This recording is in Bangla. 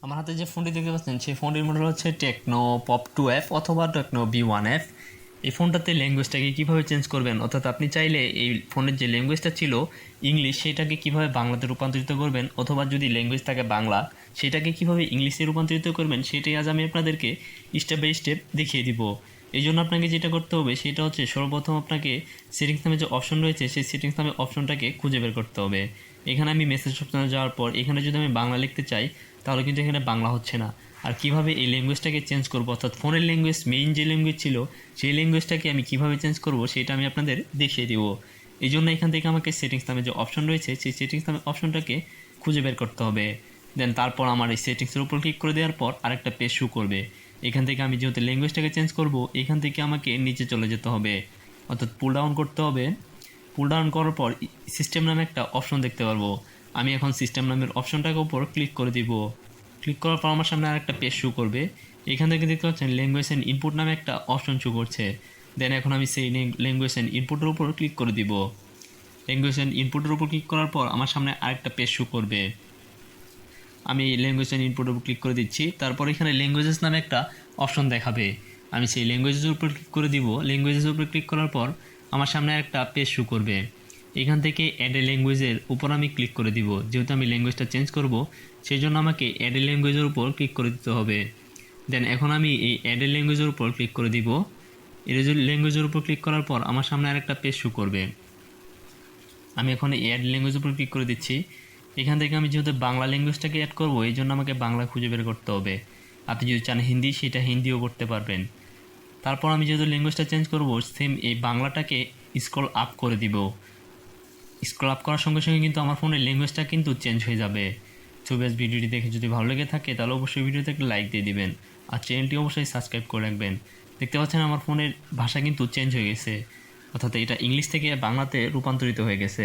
আমার হাতে যে ফোনটি দেখতে পাচ্ছেন সেই ফোনটির মডেল হচ্ছে টেকনো পপ 2F অথবা টেকনো B1F। এই ফোনটাতে ল্যাঙ্গুয়েজটাকে কীভাবে চেঞ্জ করবেন, অর্থাৎ আপনি চাইলে এই ফোনের যে ল্যাঙ্গুয়েজটা ছিল ইংলিশ সেটাকে কীভাবে বাংলাতে রূপান্তরিত করবেন, অথবা যদি ল্যাঙ্গুয়েজ থাকে বাংলা সেটাকে কীভাবে ইংলিশে রূপান্তরিত করবেন সেটাই আজ আমি আপনাদেরকে স্টেপ বাই স্টেপ দেখিয়ে দিব। এই জন্য আপনাকে যেটা করতে হবে সেটা হচ্ছে সর্বপ্রথম আপনাকে সেটিংস নামে যে অপশন রয়েছে সেই সেটিংস নামে অপশনটাকে খুঁজে বের করতে হবে। এখানে আমি মেসেজ অপশনে যাওয়ার পর এখানে যদি আমি বাংলা লিখতে চাই তাহলে কিন্তু এখানে বাংলা হচ্ছে না। আর কিভাবে এই ল্যাঙ্গুয়েজটাকে চেঞ্জ করব, অর্থাৎ ফোনের ল্যাঙ্গুয়েজ মেইন যে ল্যাঙ্গুয়েজ ছিল সেই ল্যাঙ্গুয়েজটাকে আমি কিভাবে চেঞ্জ করব সেটা আমি আপনাদের দেখিয়ে দিব। এই জন্য এখান থেকে আমাকে সেটিংস নামে যে অপশন রয়েছে সেই সেটিংস নামে অপশনটাকে খুঁজে বের করতে হবে। দেন তারপর আমার এই সেটিংসের উপর ক্লিক করে দেওয়ার পর আরেকটা পেজ শো করবে। এখান থেকে আমি যেহেতু ল্যাঙ্গুয়েজটাকে চেঞ্জ করব এখান থেকে আমাকে নিচে চলে যেতে হবে, অর্থাৎ পুল ডাউন করতে হবে। পুল ডাউন করার পর সিস্টেম নামে একটা অপশন দেখতে পারবো। আমি এখন সিস্টেম নামের অপশনটাকে উপর ক্লিক করে দিব। ক্লিক করার পর আমার সামনে আরেকটা পেজ শো করবে। এখান থেকে দেখতে পাচ্ছেন ল্যাঙ্গুয়েজ অ্যান্ড ইনপুট নামে একটা অপশন শো করছে। দেন এখন আমি সেই ল্যাঙ্গুয়েজ অ্যান্ড ইনপুটের উপর ক্লিক করে দিব। ল্যাঙ্গুয়েজ অ্যান্ড ইনপুটের উপর ক্লিক করার পর আমার সামনে আরেকটা পেজ শো করবে। আমি ল্যাঙ্গুয়েজ অ্যান্ড ইনপুটের উপর ক্লিক করে দিচ্ছি। তারপর এখানে ল্যাঙ্গুয়েজেস নামে একটা অপশন দেখাবে। আমি সেই ল্যাঙ্গুয়েজের উপর ক্লিক করে দিব। ল্যাঙ্গুয়েজের উপর ক্লিক করার পর আমার সামনে একটা পেজ শো করবে। এখান থেকে অ্যাড এ ল্যাঙ্গুয়েজের উপর আমি ক্লিক করে দিব। যেহেতু আমি ল্যাঙ্গুয়েজটা চেঞ্জ করব সেই জন্য আমাকে অ্যাড এ ল্যাঙ্গুয়েজের উপর ক্লিক করে দিতে হবে। দেন এখন আমি এই অ্যাড এ ল্যাঙ্গুয়েজের উপর ক্লিক করে দিব। এর ল্যাঙ্গুয়েজের উপর ক্লিক করার পর আমার সামনে আরেকটা পেজ শো করবে। আমি এখন এই অ্যাড ল্যাঙ্গুয়েজের উপর ক্লিক করে দিচ্ছি। এখান থেকে আমি যেহেতু বাংলা ল্যাঙ্গুয়েজটাকে অ্যাড করবো এই জন্য আমাকে বাংলা খুঁজে বের করতে হবে। আপনি যদি চান হিন্দি সেটা হিন্দিও করতে পারবেন। তারপর আমি যেহেতু ল্যাঙ্গুয়েজটা চেঞ্জ করব সেম এই বাংলাটাকে স্ক্রল আপ করে দিব। স্ক্রল আপ করার সঙ্গে সঙ্গে কিন্তু আমার ফোনের ল্যাঙ্গুয়েজটা কিন্তু চেঞ্জ হয়ে যাবে। তো বেশ, ভিডিওটি দেখে যদি ভালো লেগে থাকে তাহলে অবশ্যই ভিডিওতে একটা লাইক দিয়ে দিবেন আর চ্যানেলটি অবশ্যই সাবস্ক্রাইব করে রাখবেন। দেখতে পাচ্ছেন আমার ফোনের ভাষা কিন্তু চেঞ্জ হয়ে গেছে, অর্থাৎ এটা ইংলিশ থেকে বাংলাতে রূপান্তরিত হয়ে গেছে।